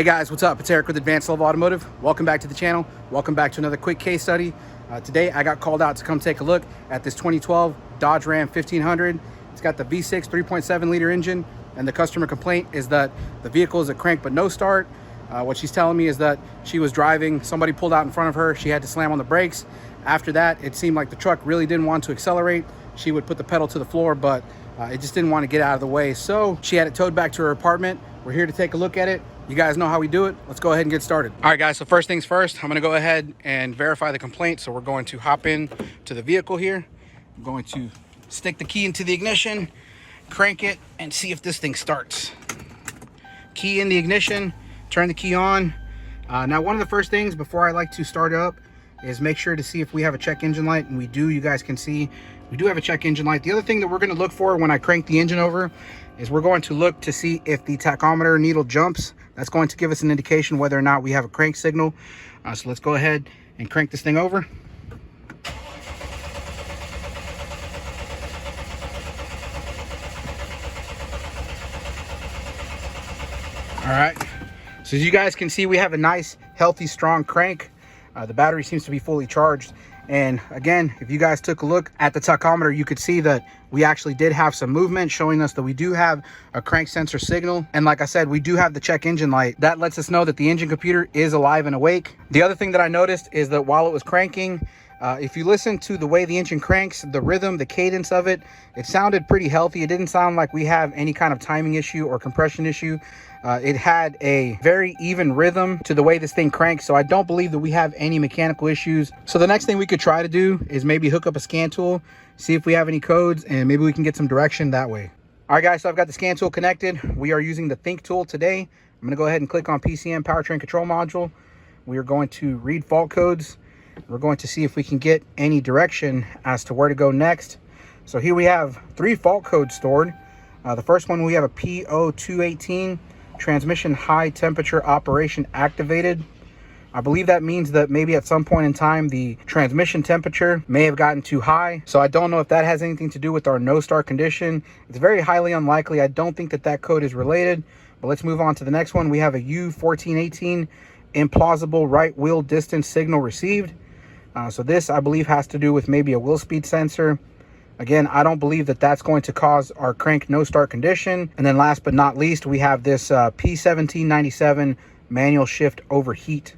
Hey guys, what's up? It's Eric with Advanced Level Automotive. Welcome back to the channel. Welcome back to another quick case study. Today I got called out to come take a look at this 2012 Dodge Ram 1500. It's got the V6 3.7 liter engine, and the customer complaint is that the vehicle is a crank but no start. What she's telling me is that she was driving, somebody pulled out in front of her, she had to slam on the brakes. After that, it seemed like the truck really didn't want to accelerate. She would put the pedal to the floor, but it just didn't want to get out of the way. So she had it towed back to her apartment. We're here to take a look at it. You guys know how we do it. Let's go ahead and get started. All right, guys, so first things first, I'm gonna go ahead and verify the complaint. So we're going to hop in to the vehicle here. I'm going to stick the key into the ignition, crank it, and see if this thing starts. Key in the ignition, turn the key on. Now, one of the first things before I like to start up is make sure to see if we have a check engine light, and we do. You guys can see we do have a check engine light. The other thing that we're going to look for when I crank the engine over is we're going to look to see if the tachometer needle jumps. That's going to give us an indication whether or not we have a crank signal. So let's go ahead and crank this thing over. All right, so as you guys can see, we have a nice, healthy, strong crank. The battery seems to be fully charged. And again, if you guys took a look at the tachometer, you could see that we actually did have some movement, showing us that we do have a crank sensor signal. And like I said, we do have the check engine light. That lets us know that the engine computer is alive and awake. The other thing that I noticed is that while it was cranking, if you listen to the way the engine cranks, the rhythm, the cadence of it, it sounded pretty healthy. It didn't sound like we have any kind of timing issue or compression issue. It had a very even rhythm to the way this thing cranks, so I don't believe that we have any mechanical issues. So the next thing we could try to do is maybe hook up a scan tool, see if we have any codes, and maybe we can get some direction that way. All right, guys, so I've got the scan tool connected. We are using the THINKTOOL today. I'm going to go ahead and click on PCM Powertrain Control Module. We are going to read fault codes. We're going to see if we can get any direction as to where to go next. So here we have 3 fault codes stored. The first one, we have a P0218, transmission high temperature operation activated. I believe that means that maybe at some point in time the transmission temperature may have gotten too high. So I don't know if that has anything to do with our no start condition. It's very highly unlikely. I don't think that that code is related. But let's move on to the next one. We have a U1418, implausible right wheel distance signal received. So this, I believe, has to do with maybe a wheel speed sensor. Again, I don't believe that that's going to cause our crank no start condition. And then last but not least, we have this P1797 manual shift overheat.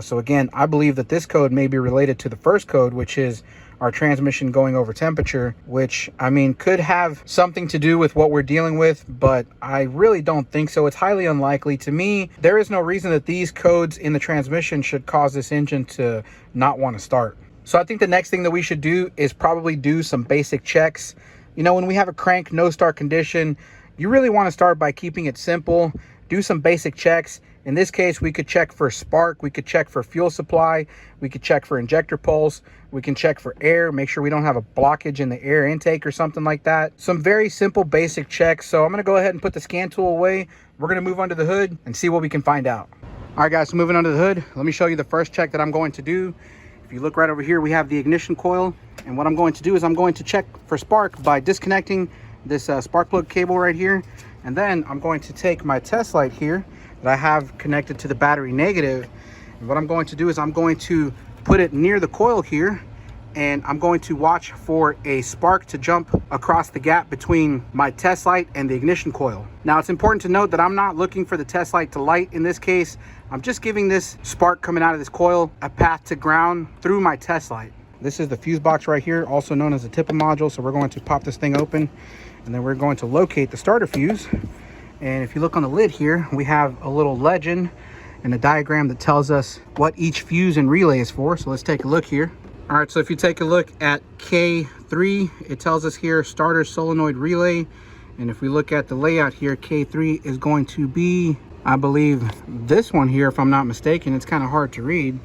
So again, I believe that this code may be related to the first code, which is our transmission going over temperature, which, I mean, could have something to do with what we're dealing with, but I really don't think so. It's highly unlikely. To me, there is no reason that these codes in the transmission should cause this engine to not want to start. So I think the next thing that we should do is probably do some basic checks. You know, when we have a crank no start condition, you really want to start by keeping it simple. Do some basic checks. In this case, we could check for spark, we could check for fuel supply, we could check for injector pulse, we can check for air, make sure we don't have a blockage in the air intake or something like that. Some very simple basic checks. So I'm going to go ahead and put the scan tool away. We're going to move under the hood and see what we can find out. All right, guys, so moving under the hood, let me show you the first check that I'm going to do. If you look right over here, we have the ignition coil. And what I'm going to do is I'm going to check for spark by disconnecting this spark plug cable right here. And then I'm going to take my test light here that I have connected to the battery negative. And what I'm going to do is I'm going to put it near the coil here, and I'm going to watch for a spark to jump across the gap between my test light and the ignition coil. Now, it's important to note that I'm not looking for the test light to light in this case. I'm just giving this spark coming out of this coil a path to ground through my test light. This is the fuse box right here, also known as the tipper module. So we're going to pop this thing open, and then we're going to locate the starter fuse. And if you look on the lid here, we have a little legend and a diagram that tells us what each fuse and relay is for. So let's take a look here. All right, so if you take a look at K3, it tells us here starter solenoid relay. And if we look at the layout here, K3 is going to be, I believe, this one here, if I'm not mistaken. It's kind of hard to read,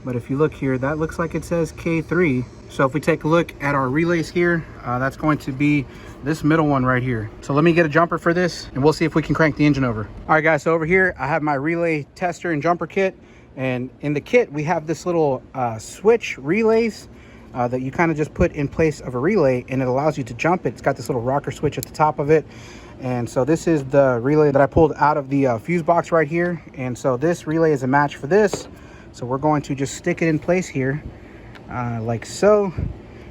but if you look here, that looks like it says K3. So if we take a look at our relays here, that's going to be this middle one right here. So let me get a jumper for this, and we'll see if we can crank the engine over. All right, guys, so over here, I have my relay tester and jumper kit. And in the kit, we have this little switch relays. that you kind of just put in place of a relay, and it allows you to jump it. It's got this little rocker switch at the top of it. And so this is the relay that I pulled out of the fuse box right here. And so this relay is a match for this. So we're going to just stick it in place here, like so.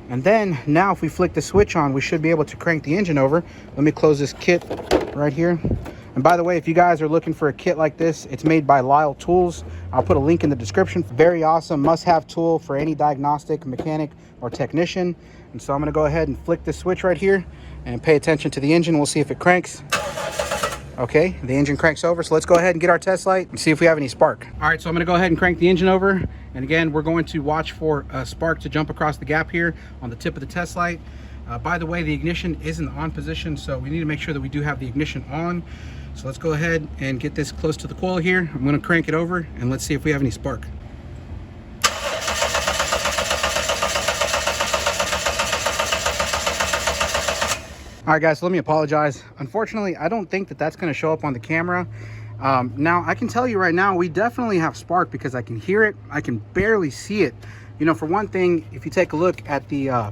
And then now if we flick the switch on, we should be able to crank the engine over. Let me close this kit right here. And by the way, if you guys are looking for a kit like this, it's made by Lisle Tools. I'll put a link in the description. Very awesome, must-have tool for any diagnostic, mechanic, or technician. And so I'm gonna go ahead and flick this switch right here and pay attention to the engine. We'll see if it cranks. Okay, the engine cranks over. So let's go ahead and get our test light and see if we have any spark. All right, so I'm gonna go ahead and crank the engine over. And again, we're going to watch for a spark to jump across the gap here on the tip of the test light. By the way, the ignition is in the on position, so we need to make sure that we do have the ignition on. So let's go ahead and get this close to the coil here. I'm gonna crank it over and let's see if we have any spark. All right, guys, so let me apologize. Unfortunately, I don't think that that's gonna show up on the camera. Now, I can tell you right now, we definitely have spark because I can hear it. I can barely see it. You know, for one thing, if you take a look at the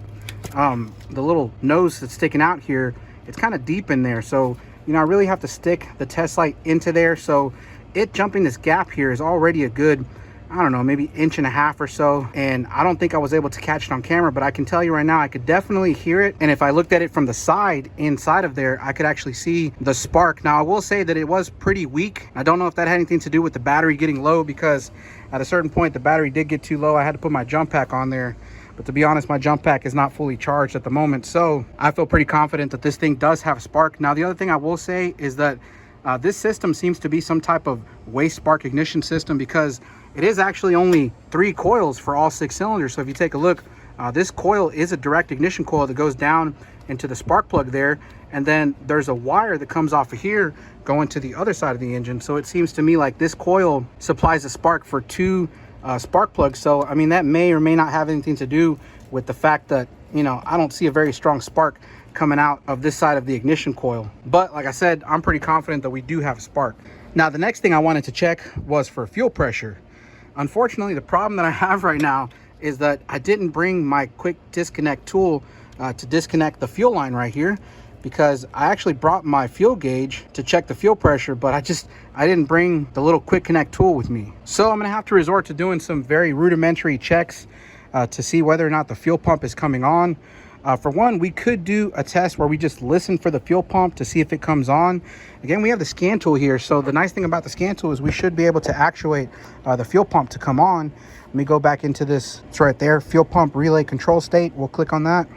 little nose that's sticking out here, it's kind of deep in there. So, you know, I really have to stick the test light into there. So it jumping this gap here is already a good, I don't know, maybe 1.5 inches or so. And I don't think I was able to catch it on camera, but I can tell you right now, I could definitely hear it. And if I looked at it from the side, inside of there, I could actually see the spark. Now, I will say that it was pretty weak. I don't know if that had anything to do with the battery getting low, because at a certain point, the battery did get too low. I had to put my jump pack on there. But to be honest, my jump pack is not fully charged at the moment. So I feel pretty confident that this thing does have spark. Now, the other thing I will say is that this system seems to be some type of waste spark ignition system, because it is actually only 3 coils for all 6 cylinders. So if you take a look, this coil is a direct ignition coil that goes down into the spark plug there. And then there's a wire that comes off of here going to the other side of the engine. So it seems to me like this coil supplies a spark for 2 spark plugs. So I mean, that may or may not have anything to do with the fact that, you know, I don't see a very strong spark coming out of this side of the ignition coil. But like I said, I'm pretty confident that we do have a spark. Now, the next thing I wanted to check was for fuel pressure. Unfortunately, the problem that I have right now is that I didn't bring my quick disconnect tool to disconnect the fuel line right here, because I actually brought my fuel gauge to check the fuel pressure, but I didn't bring the little quick connect tool with me. So I'm gonna have to resort to doing some very rudimentary checks to see whether or not the fuel pump is coming on. For one, we could do a test where we just listen for the fuel pump to see if it comes on. Again, we have the scan tool here. So the nice thing about the scan tool is we should be able to actuate the fuel pump to come on. Let me go back into this. It's right there, fuel pump relay control state. We'll click on that.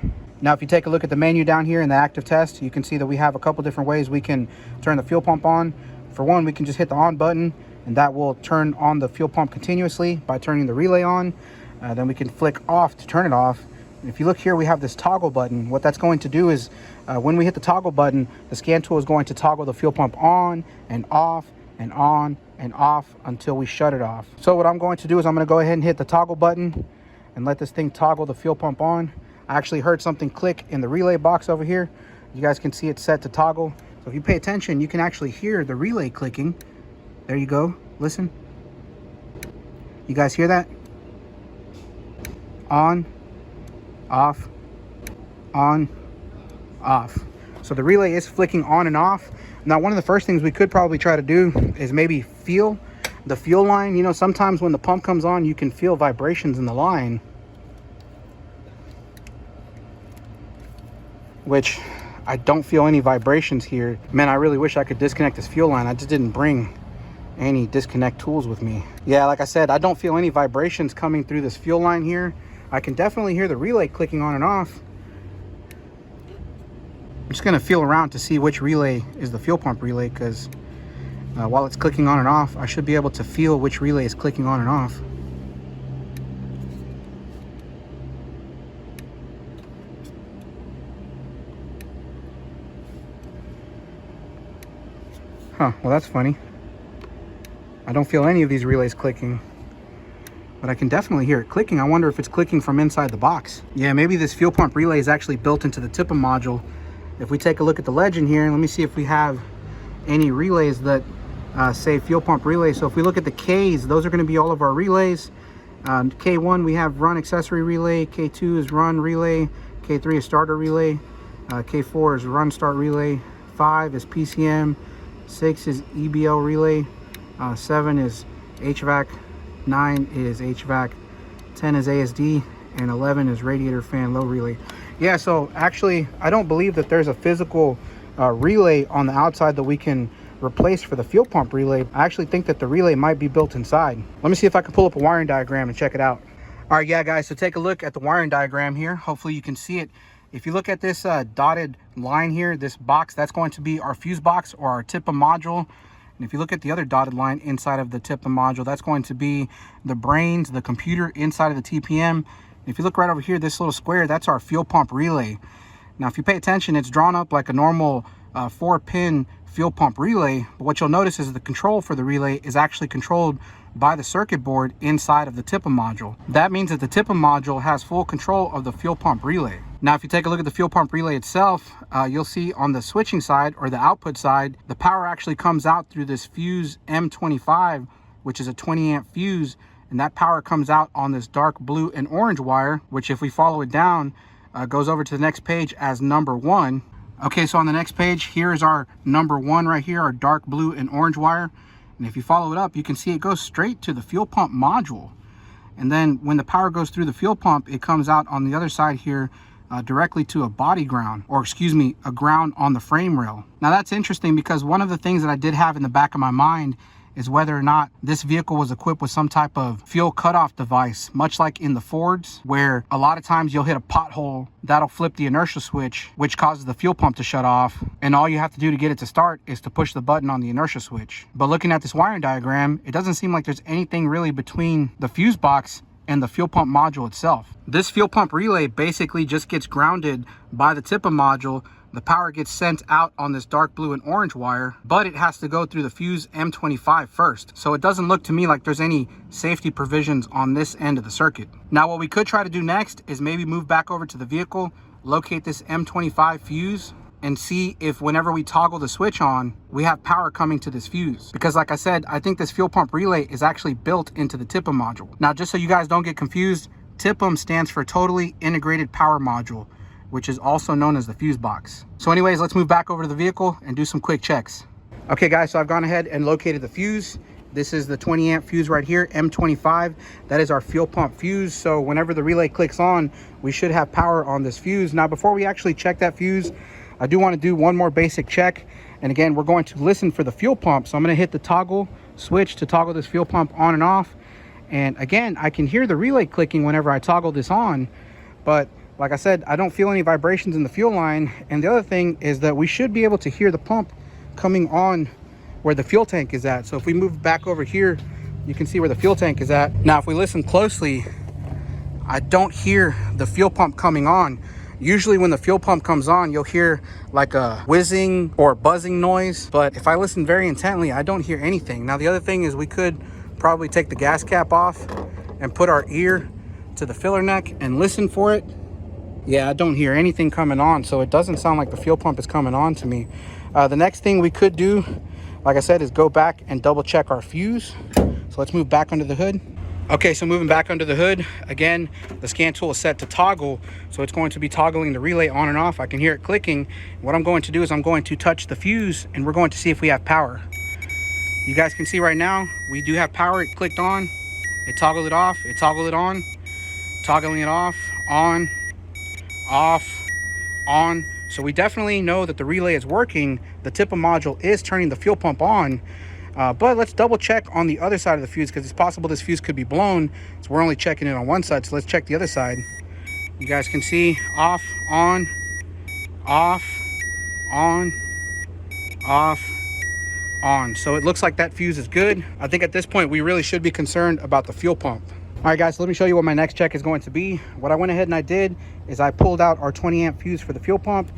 Now, if you take a look at the menu down here in the active test, you can see that we have a couple different ways we can turn the fuel pump on. For one, we can just hit the on button, and that will turn on the fuel pump continuously by turning the relay on. Then we can flick off to turn it off. And if you look here, we have this toggle button. What that's going to do is when we hit the toggle button, the scan tool is going to toggle the fuel pump on and off and on and off until we shut it off. So what I'm going to do is I'm going to go ahead and hit the toggle button and let this thing toggle the fuel pump on. I actually heard something click in the relay box over here. You guys can see it set to toggle. So if you pay attention, you can actually hear the relay clicking. There you go. Listen. You guys hear that? On, off, on, off. So the relay is flicking on and off. Now, one of the first things we could probably try to do is maybe feel the fuel line. You know, sometimes when the pump comes on, you can feel vibrations in the line, which I don't feel any vibrations here. Man, I really wish I could disconnect this fuel line. I just didn't bring any disconnect tools with me. Yeah, like I said, I don't feel any vibrations coming through this fuel line here. I can definitely hear the relay clicking on and off. I'm just gonna feel around to see which relay is the fuel pump relay, because while it's clicking on and off, I should be able to feel which relay is clicking on and off. Huh, well, that's funny. I don't feel any of these relays clicking, but I can definitely hear it clicking. I wonder if it's clicking from inside the box. Yeah, maybe this fuel pump relay is actually built into the TIPA module. If we take a look at the legend here, let me see if we have any relays that say fuel pump relay. So if we look at the K's, those are going to be all of our relays. K1 we have run accessory relay, K2 is run relay, K3 is starter relay, K4 is run start relay, 5 is PCM, 6 is EBL relay, 7 is HVAC, 9 is HVAC, 10 is ASD, and 11 is radiator fan low relay. Yeah, so actually I don't believe that there's a physical relay on the outside that we can replace for the fuel pump relay. I actually think that the relay might be built inside. Let me see if I can pull up a wiring diagram and check it out. All right, yeah guys, so take a look at the wiring diagram here. Hopefully you can see it. If you look at this dotted line here, this box, that's going to be our fuse box or our TIPA module. And if you look at the other dotted line inside of the TIPA module, that's going to be the brains, the computer inside of the TPM. And if you look right over here, this little square, that's our fuel pump relay. Now, if you pay attention, it's drawn up like a normal 4-pin fuel pump relay. But what you'll notice is the control for the relay is actually controlled by the circuit board inside of the TIPA module. That means that the TIPA module has full control of the fuel pump relay. Now, if you take a look at the fuel pump relay itself, you'll see on the switching side or the output side, the power actually comes out through this fuse M25, which is a 20 amp fuse. And that power comes out on this dark blue and orange wire, which if we follow it down, goes over to the next page as number 1. Okay, so on the next page, here is our number 1 right here, our dark blue and orange wire. And if you follow it up, you can see it goes straight to the fuel pump module. And then when the power goes through the fuel pump, it comes out on the other side here directly to a body ground, or excuse me, a ground on the frame rail. Now that's interesting because one of the things that I did have in the back of my mind is whether or not this vehicle was equipped with some type of fuel cutoff device, much like in the Fords, where a lot of times you'll hit a pothole, that'll flip the inertia switch, which causes the fuel pump to shut off. And all you have to do to get it to start is to push the button on the inertia switch. But looking at this wiring diagram, it doesn't seem like there's anything really between the fuse box and the fuel pump module itself. This fuel pump relay basically just gets grounded by the TIPA module. The power gets sent out on this dark blue and orange wire, but it has to go through the fuse M25 first. So it doesn't look to me like there's any safety provisions on this end of the circuit. Now, what we could try to do next is maybe move back over to the vehicle, locate this M25 fuse, and see if whenever we toggle the switch on, we have power coming to this fuse. Because like I said, I think this fuel pump relay is actually built into the TIPA module. Now, just so you guys don't get confused, TIPM stands for Totally Integrated Power Module, which is also known as the fuse box. So anyways, let's move back over to the vehicle and do some quick checks. Okay guys, so I've gone ahead and located the fuse. This is the 20 amp fuse right here, M25. That is our fuel pump fuse. So whenever the relay clicks on, we should have power on this fuse. Now, before we actually check that fuse, I do want to do one more basic check. And again, we're going to listen for the fuel pump. So I'm going to hit the toggle switch to toggle this fuel pump on and off. And again, I can hear the relay clicking whenever I toggle this on, but like I said, I don't feel any vibrations in the fuel line. And the other thing is that we should be able to hear the pump coming on where the fuel tank is at. So if we move back over here, you can see where the fuel tank is at. Now, if we listen closely, I don't hear the fuel pump coming on. Usually when the fuel pump comes on, you'll hear like a whizzing or buzzing noise. But if I listen very intently, I don't hear anything. Now, the other thing is we could probably take the gas cap off and put our ear to the filler neck and listen for it. Yeah, I don't hear anything coming on, so it doesn't sound like the fuel pump is coming on to me. The next thing we could do, like I said, is go back and double check our fuse. So let's move back under the hood. Okay, so moving back under the hood, again, the scan tool is set to toggle, so it's going to be toggling the relay on and off. I can hear it clicking. What I'm going to do is I'm going to touch the fuse, and we're going to see if we have power. You guys can see right now, we do have power. It clicked on, it toggled it off, it toggled it on, toggling it off, off, on. So we definitely know that the relay is working. The TIPA module is turning the fuel pump on, but let's double check on the other side of the fuse, because it's possible this fuse could be blown. So we're only checking it on one side, so let's check the other side. You guys can see off, on, off, on, off, on. So it looks like that fuse is good. I think at this point we really should be concerned about the fuel pump. All right guys, so let me show you what my next check is going to be. What I went ahead and I did is I pulled out our 20 amp fuse for the fuel pump.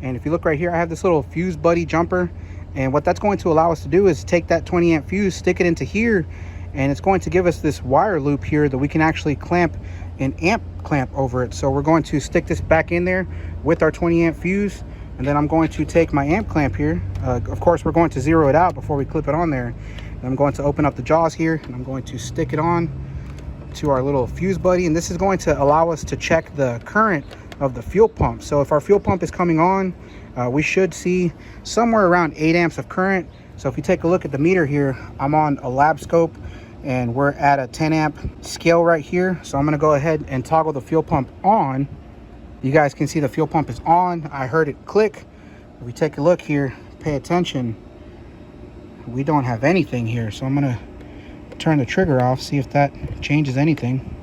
And if you look right here, I have this little fuse buddy jumper. And what that's going to allow us to do is take that 20 amp fuse, stick it into here, and it's going to give us this wire loop here that we can actually clamp an amp clamp over it. So we're going to stick this back in there with our 20 amp fuse. And then I'm going to take my amp clamp here. Of course, we're going to zero it out before we clip it on there. And I'm going to open up the jaws here, and I'm going to stick it on to our little fuse buddy, and this is going to allow us to check the current of the fuel pump. So if our fuel pump is coming on, we should see somewhere around 8 amps of current. So if you take a look at the meter here, I'm on a lab scope and we're at a 10 amp scale right here. So I'm going to go ahead and toggle the fuel pump on. You guys can see the fuel pump is on. I heard it click. If we take a look here, pay attention, we don't have anything here. So I'm going to turn the trigger off, see if that changes anything.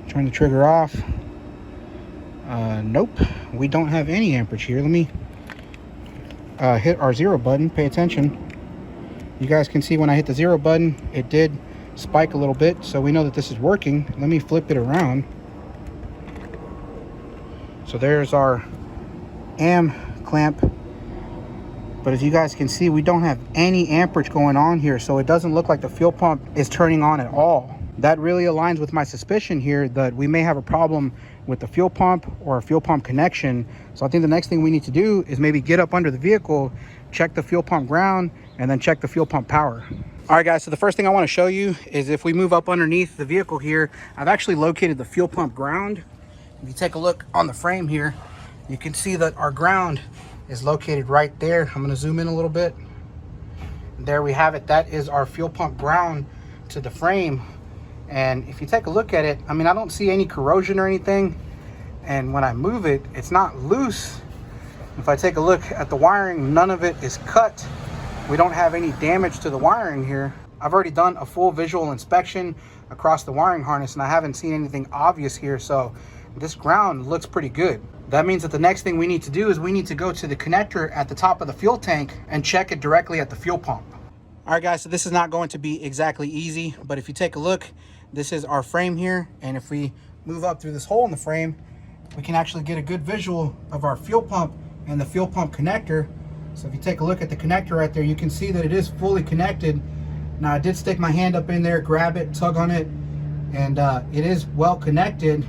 Turn the trigger off. Nope, we don't have any amperage here. Let me hit our 0 button. Pay attention. You guys can see when I hit the 0 button, it did spike a little bit, so we know that this is working. Let me flip it around. So there's our AM clamp, but as you guys can see, we don't have any amperage going on here, so it doesn't look like the fuel pump is turning on at all. That really aligns with my suspicion here that we may have a problem with the fuel pump or a fuel pump connection. So I think the next thing we need to do is maybe get up under the vehicle, check the fuel pump ground, and then check the fuel pump power. All right, guys, so the first thing I want to show you is if we move up underneath the vehicle here, I've actually located the fuel pump ground. If you take a look on the frame here, you can see that our ground is located right there. I'm going to zoom in a little bit. There we have it. That is our fuel pump ground to the frame. And if you take a look at it, I mean, I don't see any corrosion or anything. And when I move it, it's not loose. If I take a look at the wiring, none of it is cut. We don't have any damage to the wiring here. I've already done a full visual inspection across the wiring harness, and I haven't seen anything obvious here. So this ground looks pretty good. That means that the next thing we need to do is we need to go to the connector at the top of the fuel tank and check it directly at the fuel pump. All right, guys, so this is not going to be exactly easy, but if you take a look, this is our frame here, and if we move up through this hole in the frame, we can actually get a good visual of our fuel pump and the fuel pump connector. So if you take a look at the connector right there, you can see that it is fully connected. Now I did stick my hand up in there, grab it, tug on it, and it is well connected.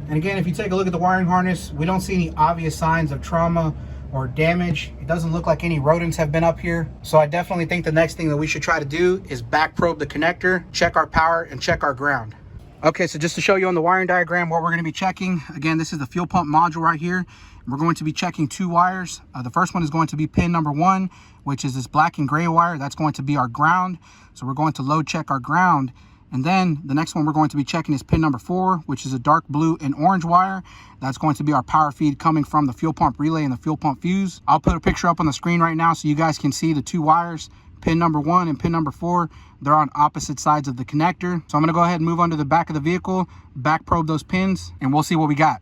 And again, if you take a look at the wiring harness, we don't see any obvious signs of trauma or damage. It doesn't look like any rodents have been up here. So I definitely think the next thing that we should try to do is back probe the connector, check our power, and check our ground. Okay, so just to show you on the wiring diagram what we're going to be checking, again, this is the fuel pump module right here. We're going to be checking 2 wires. The first one is going to be pin number 1, which is this black and gray wire. That's going to be our ground. So we're going to load check our ground. And then the next one we're going to be checking is pin number 4, which is a dark blue and orange wire. That's going to be our power feed coming from the fuel pump relay and the fuel pump fuse. I'll put a picture up on the screen right now so you guys can see the 2 wires. Pin number 1 and pin number 4, they're on opposite sides of the connector. So I'm going to go ahead and move under the back of the vehicle, back probe those pins, and we'll see what we got.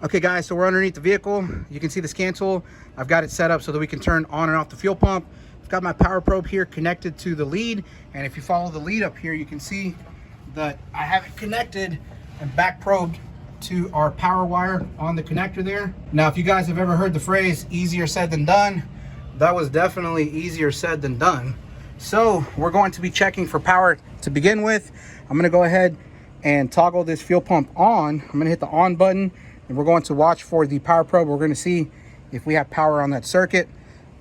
Okay, guys, so we're underneath the vehicle. You can see the scan tool. I've got it set up so that we can turn on and off the fuel pump. I've got my power probe here connected to the lead, and if you follow the lead up here, you can see that I have it connected and back probed to our power wire on the connector there. Now, if you guys have ever heard the phrase easier said than done, that was definitely easier said than done. So we're going to be checking for power to begin with. I'm going to go ahead and toggle this fuel pump on. I'm going to hit the on button, and we're going to watch for the power probe. We're going to see if we have power on that circuit.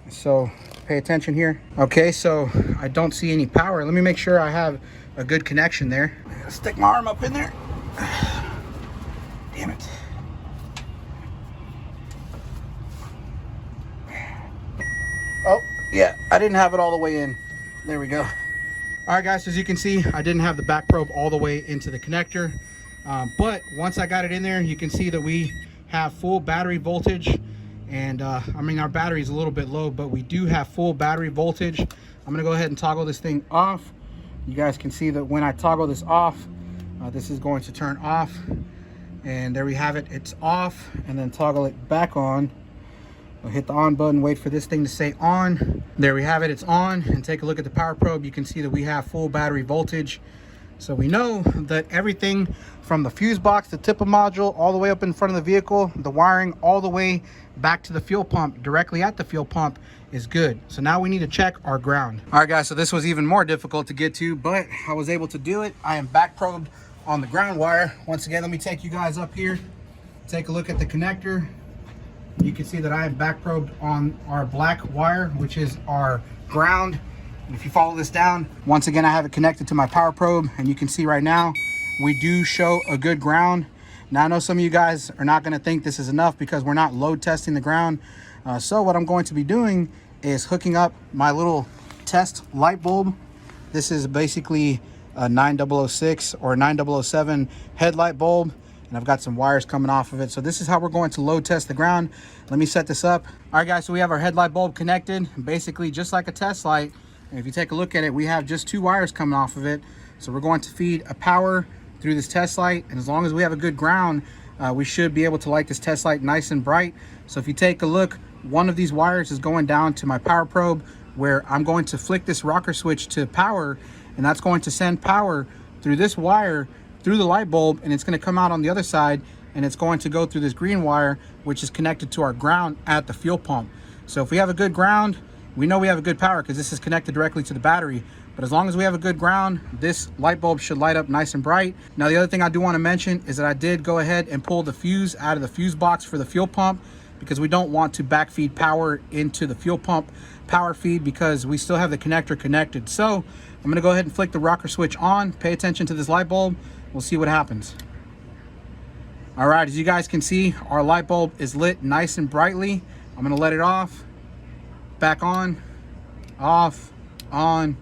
So pay attention here. Okay, so I don't see any power. Let me make sure I have a good connection there. I gotta stick my arm up in there. Damn it. Oh, yeah, I didn't have it all the way in. There we go. All right, guys, as you can see, I didn't have the back probe all the way into the connector. But once I got it in there, you can see that we have full battery voltage. And I mean, our battery is a little bit low, but we do have full battery voltage. I'm gonna go ahead and toggle this thing off. You guys can see that when I toggle this off, this is going to turn off. And there we have it, it's off. And then toggle it back on. I'll hit the on button, wait for this thing to say on. There we have it, it's on. And take a look at the power probe. You can see that we have full battery voltage. So we know that everything from the fuse box, the tipper module, all the way up in front of the vehicle, the wiring all the way back to the fuel pump, directly at the fuel pump, is good. So now we need to check our ground. All right, guys, so this was even more difficult to get to, but I was able to do it. I am back probed on the ground wire. Once again, let me take you guys up here. Take a look at the connector. You can see that I am back probed on our black wire, which is our ground. And if you follow this down, once again, I have it connected to my power probe, and you can see right now we do show a good ground. Now I know some of you guys are not going to think this is enough because we're not load testing the ground. So what I'm going to be doing is hooking up my little test light bulb. This is basically a 9006 or 9007 headlight bulb, and I've got some wires coming off of it. So this is how we're going to load test the ground. Let me set this up. All right guys, so we have our headlight bulb connected, basically just like a test light. And if you take a look at it, we have just 2 wires coming off of it. So we're going to feed a power through this test light, and as long as we have a good ground, we should be able to light this test light nice and bright. So if you take a look, one of these wires is going down to my power probe, where I'm going to flick this rocker switch to power, and that's going to send power through this wire through the light bulb, and it's going to come out on the other side, and it's going to go through this green wire, which is connected to our ground at the fuel pump. So if we have a good ground, we know we have a good power because this is connected directly to the battery. But as long as we have a good ground, this light bulb should light up nice and bright. Now the other thing I do want to mention is that I did go ahead and pull the fuse out of the fuse box for the fuel pump, because we don't want to backfeed power into the fuel pump power feed because we still have the connector connected. So I'm going to go ahead and flick the rocker switch on. Pay attention to this light bulb. We'll see what happens. All right, as you guys can see, our light bulb is lit nice and brightly. I'm going to let it off, back on, off, on,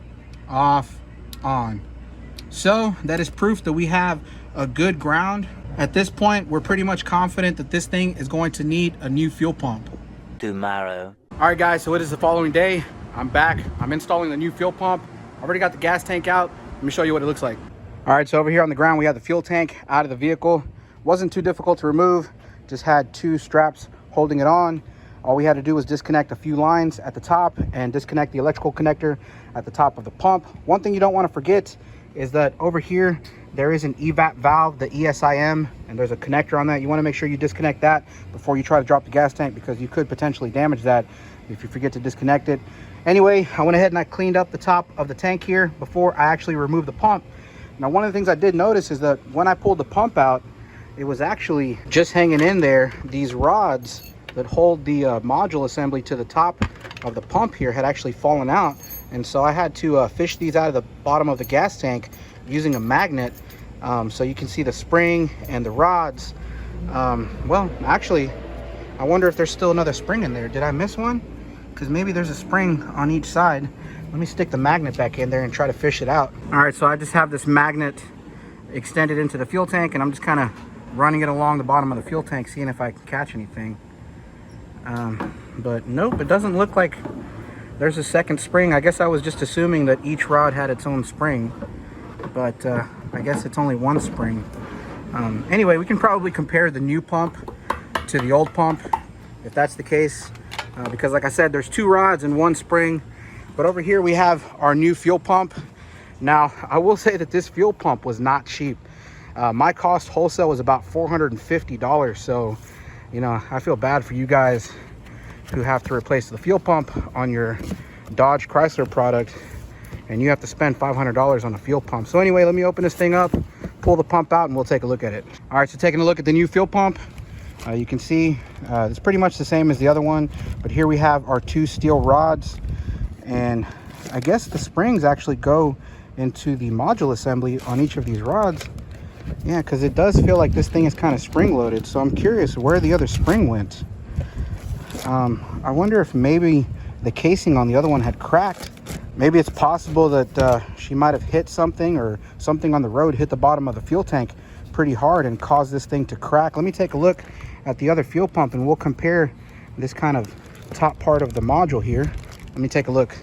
off, on. So that is proof that we have a good ground. At this point, we're pretty much confident that this thing is going to need a new fuel pump. Tomorrow. All right guys, so it is the following day. I'm back. I'm installing the new fuel pump. I already got the gas tank out. Let me show you what it looks like. All right, so over here on the ground, we have the fuel tank out of the vehicle. Wasn't too difficult to remove. Just had 2 straps holding it on. All we had to do was disconnect a few lines at the top and disconnect the electrical connector at the top of the pump. One thing you don't want to forget is that over here, there is an evap valve, the ESIM, and there's a connector on that. You want to make sure you disconnect that before you try to drop the gas tank, because you could potentially damage that if you forget to disconnect it. Anyway, I went ahead and I cleaned up the top of the tank here before I actually removed the pump. Now, one of the things I did notice is that when I pulled the pump out, it was actually just hanging in there. These rods that hold the module assembly to the top of the pump here had actually fallen out. And so I had to fish these out of the bottom of the gas tank using a magnet. So you can see the spring and the rods. Well, actually, I wonder if there's still another spring in there. Did I miss one? Because maybe there's a spring on each side. Let me stick the magnet back in there and try to fish it out. All right, so I just have this magnet extended into the fuel tank, and I'm just kind of running it along the bottom of the fuel tank, seeing if I can catch anything. But nope, it doesn't look like there's a second spring. I guess I was just assuming that each rod had its own spring, but I guess it's only one spring. Anyway, we can probably compare the new pump to the old pump if that's the case, because like I said, there's 2 rods and 1 spring. But over here we have our new fuel pump. Now I will say that this fuel pump was not cheap. My cost wholesale was about $450. So, you know, I feel bad for you guys who have to replace the fuel pump on your Dodge Chrysler product, and you have to spend $500 on a fuel pump. So anyway, let me open this thing up, pull the pump out, and we'll take a look at it. All right, so taking a look at the new fuel pump, you can see it's pretty much the same as the other one, but here we have our 2 steel rods, and I guess the springs actually go into the module assembly on each of these rods. Yeah, because it does feel like this thing is kind of spring loaded, so I'm curious where the other spring went. I wonder if maybe the casing on the other one had cracked. Maybe it's possible that she might have hit something, or something on the road hit the bottom of the fuel tank pretty hard and caused this thing to crack. Let me take a look at the other fuel pump and we'll compare this kind of top part of the module here. Let me take a look.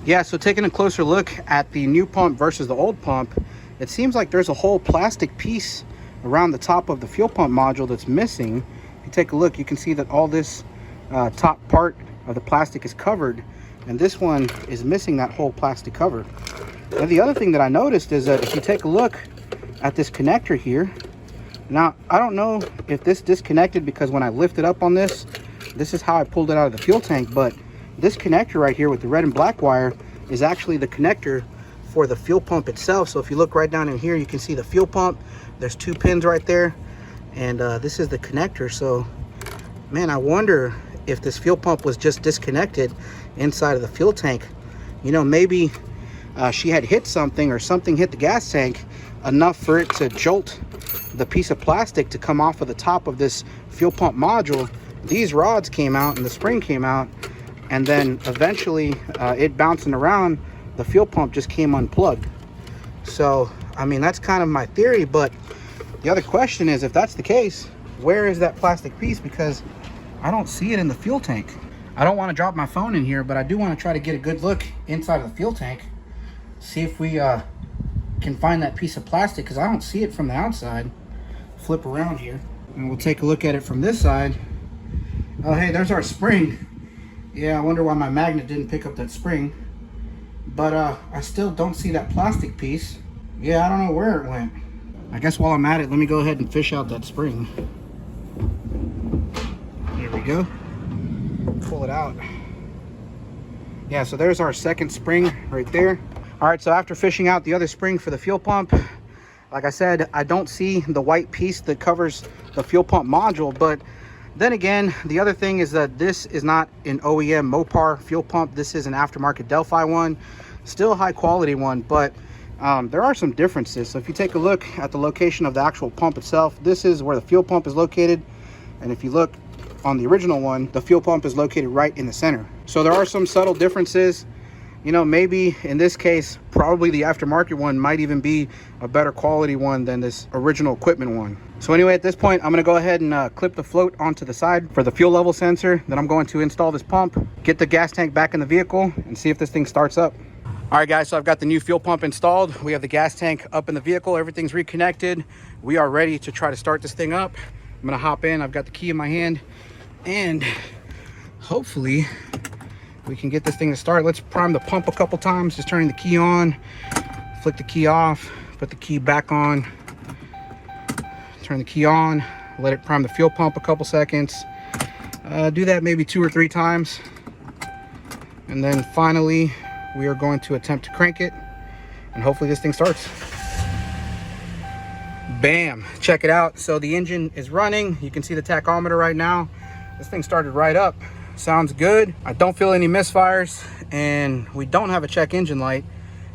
Yeah, so taking a closer look at the new pump versus the old pump, it seems like there's a whole plastic piece around the top of the fuel pump module that's missing. If you take a look, you can see that all this top part of the plastic is covered, and this one is missing that whole plastic cover. And the other thing that I noticed is that if you take a look at this connector here, now I don't know if this disconnected because when I lifted up on this is how I pulled it out of the fuel tank, but this connector right here with the red and black wire is actually the connector for the fuel pump itself. So if you look right down in here, you can see the fuel pump. There's 2 pins right there, and this is the connector. So man, I wonder if this fuel pump was just disconnected inside of the fuel tank. You know, maybe she had hit something, or something hit the gas tank enough for it to jolt the piece of plastic to come off of the top of this fuel pump module. These rods came out and the spring came out, and then eventually it bouncing around, the fuel pump just came unplugged. So I mean, that's kind of my theory, but the other question is, if that's the case, where is that plastic piece? Because I don't see it in the fuel tank. I don't want to drop my phone in here, but I do want to try to get a good look inside of the fuel tank, see if we can find that piece of plastic, because I don't see it from the outside. Flip around here and we'll take a look at it from this side. Oh, hey, there's our spring. Yeah, I wonder why my magnet didn't pick up that spring, but I still don't see that plastic piece. Yeah, I don't know where it went. I guess while I'm at it, let me go ahead and fish out that spring. There we go. Pull it out. Yeah, so there's our second spring right there. All right, so after fishing out the other spring for the fuel pump, like I said, I don't see the white piece that covers the fuel pump module. But then again, the other thing is that this is not an OEM Mopar fuel pump. This is an aftermarket Delphi one, still a high quality one, but there are some differences. So if you take a look at the location of the actual pump itself, this is where the fuel pump is located. And if you look on the original one, the fuel pump is located right in the center. So there are some subtle differences. You know, maybe in this case, probably the aftermarket one might even be a better quality one than this original equipment one. So anyway, at this point, I'm going to go ahead and clip the float onto the side for the fuel level sensor. Then I'm going to install this pump, get the gas tank back in the vehicle, and see if this thing starts up. All right, guys, so I've got the new fuel pump installed. We have the gas tank up in the vehicle. Everything's reconnected. We are ready to try to start this thing up. I'm going to hop in. I've got the key in my hand, and hopefully we can get this thing to start. Let's prime the pump a couple times, just turning the key on, flick the key off, put the key back on, turn the key on, let it prime the fuel pump a couple seconds. Do that maybe 2 or 3 times. And then finally, we are going to attempt to crank it, and hopefully this thing starts. Bam, check it out. So the engine is running. You can see the tachometer right now. This thing started right up. Sounds good. I don't feel any misfires, and we don't have a check engine light.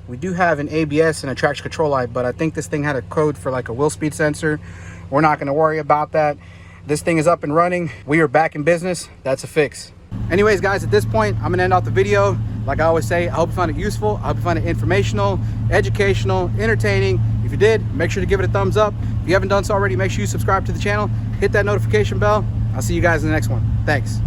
We do have an ABS and a traction control light, but I think this thing had a code for like a wheel speed sensor. We're not going to worry about that. This thing is up and running. We are back in business. That's a fix. Anyways, guys, at this point, I'm gonna end off the video. Like I always say, I hope you found it useful. I hope you found it informational, educational, entertaining. If you did, make sure to give it a thumbs up. If you haven't done so already, make sure you subscribe to the channel, hit that notification bell. I'll see you guys in the next one. Thanks.